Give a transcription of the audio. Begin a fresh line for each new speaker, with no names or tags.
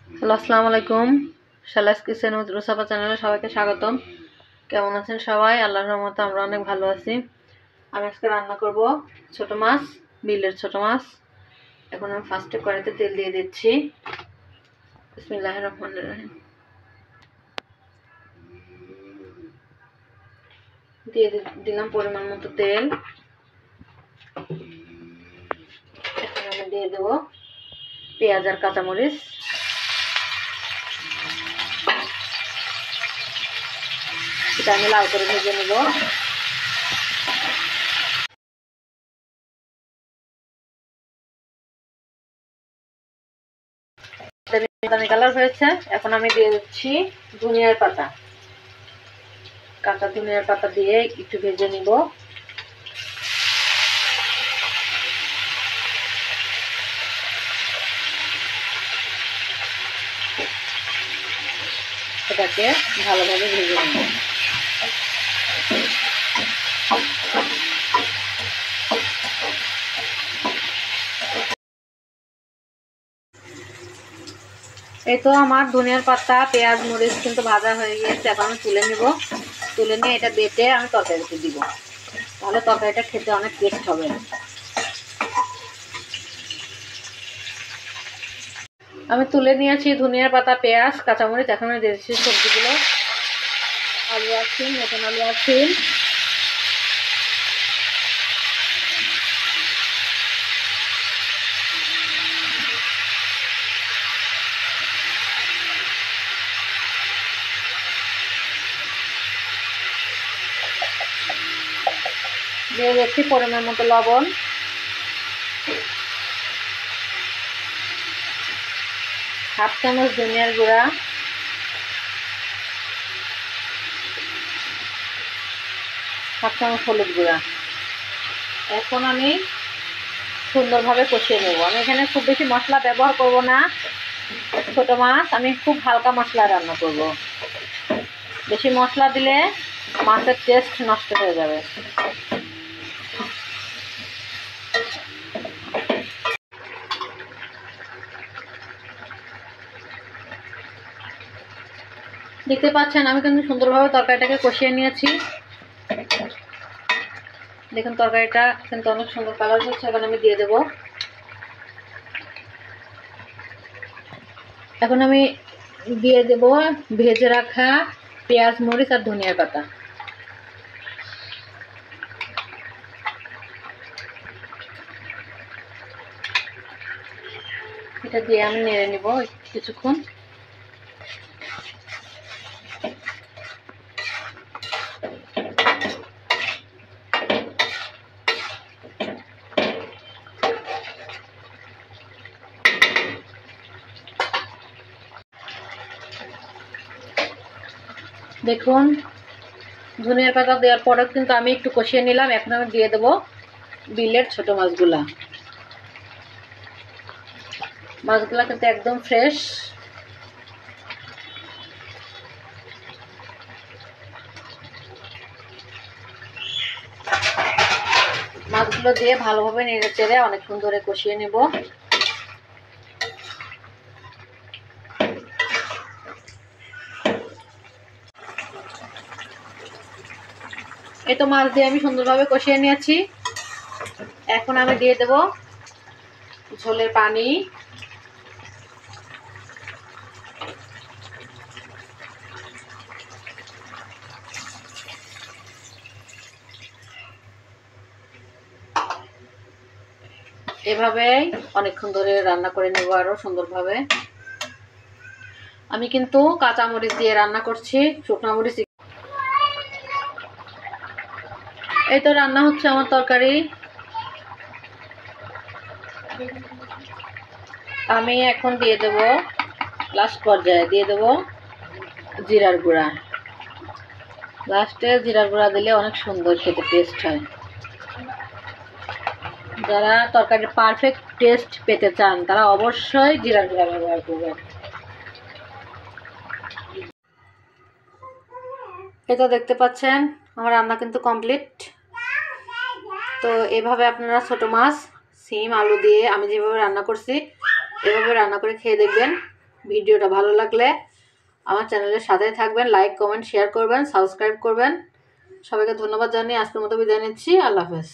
Hello, আসসালামু আলাইকুম। শালাস kitchen with Rusafa চ্যানেলে সবাইকে স্বাগতম। কেমন আছেন সবাই? আল্লাহর রহমতে আমরা অনেক ভালো আছি। আমি আজকে রান্না করব ছোট মাছ, বিলের ছোট মাছ। এখন আমি ফার্স্টে কড়াইতে তেল দিয়ে দিচ্ছি। বিসমিল্লাহির রহমানির রহিম। দিয়ে দিলাম পরিমাণ মতো তেল। এখন আমি দিয়ে দেবো পেঁয়াজ আর কাঁচামরিচ। এটা আমি লাল করে ভেজে নেব। বাদামি কালার হয়েছে। এখন আমি দিয়ে দিচ্ছি ধনিয়ার পাতা। কাঁচা ধনিয়ার পাতা দিয়ে একটু ভেজে নিব। এটাকে ভালোভাবে ভেজে নেব। এই তো আমার ধনিয়ার পাতা, পেঁয়াজ, মরিচ কিন্তু ভাজা হয়ে গিয়েছে। এখন আমি তুলে নিব। তুলে নিয়ে এটা বেটে আমি তরকারিতে দিব, তাহলে তরকারিটা খেতে অনেক টেস্ট হবে। আমি তুলে নিয়েছি ধনিয়ার পাতা, পেঁয়াজ, কাঁচামরিচ। এখন আমি দিয়েছি সবজিগুলো। আলু আছে, নতুন আলু আছে, দিয়ে দিচ্ছি পরিমাণ মতো লবণ, হাফ চামচ ধনিয়ার গুঁড়া, হাফ চামচ হলুদ গুঁড়া। এখন আমি সুন্দরভাবে কষিয়ে নেব। আমি এখানে খুব বেশি মশলা ব্যবহার করব না। ছোট মাছ, আমি খুব হালকা মশলা রান্না করব। বেশি মশলা দিলে মাছের টেস্ট নষ্ট হয়ে যাবে। দেখতে পাচ্ছেন আমি কিন্তু সুন্দরভাবে তরকারিটাকে কষিয়ে নিয়েছি। দেখুন তরকারিটা কিন্তু অনেক সুন্দর কালার হচ্ছে। এখন আমি দিয়ে দেব। এখন আমি দিয়ে দেব ভেজে রাখা পেঁয়াজ, মরিচ আর ধনিয়ার পাতা। এটা দিয়ে আমি নেড়ে নিব কিছুক্ষণ। দেখুন ধনিয়ার পাতা দেওয়ার পরে কিন্তু আমি একটু কষিয়ে নিলাম। এখন আমি দিয়ে দেব বিলের ছোট মাছগুলা। মাছগুলা কিন্তু একদম ফ্রেশ। মাছগুলো দিয়ে ভালোভাবে নেড়ে চেড়ে অনেকক্ষণ ধরে কষিয়ে নেব। এই তো মাছ দিয়ে আমি সুন্দরভাবে কষিয়ে নিয়েছি। এখন আমি দিয়ে দেব ঝোলের পানি। এভাবেই অনেকক্ষণ ধরে রান্না করে নেব আরো সুন্দরভাবে। আমি কিন্তু কাঁচা মরিচ দিয়ে রান্না করছি, শুকনো মরিচ। এই তো রান্না হচ্ছে আমার তরকারি। আমি এখন দিয়ে দেব, লাস্ট পর্যায়ে দিয়ে দেব জিরার গুঁড়া। লাস্টে জিরার গুঁড়া দিলে অনেক সুন্দর খেতে টেস্ট হয়। যারা তরকারির পারফেক্ট টেস্ট পেতে চান তারা অবশ্যই জিরার গুঁড়া ব্যবহার করবেন। এই তো দেখতে পাচ্ছেন আমার রান্না কিন্তু কমপ্লিট। তো এভাবে আপনারা ছোট মাছ, সিম, আলু দিয়ে আমি যেভাবে রান্না করছি এভাবে রান্না করে খেয়ে দেখবেন। ভিডিওটা ভালো লাগলে আমার চ্যানেলের সাথে থাকবেন, লাইক কমেন্ট শেয়ার করবেন, সাবস্ক্রাইব করবেন। সবাইকে ধন্যবাদ জানিয়ে আজকের মতো বিদায় নিচ্ছি। আল্লাহ হাফেজ।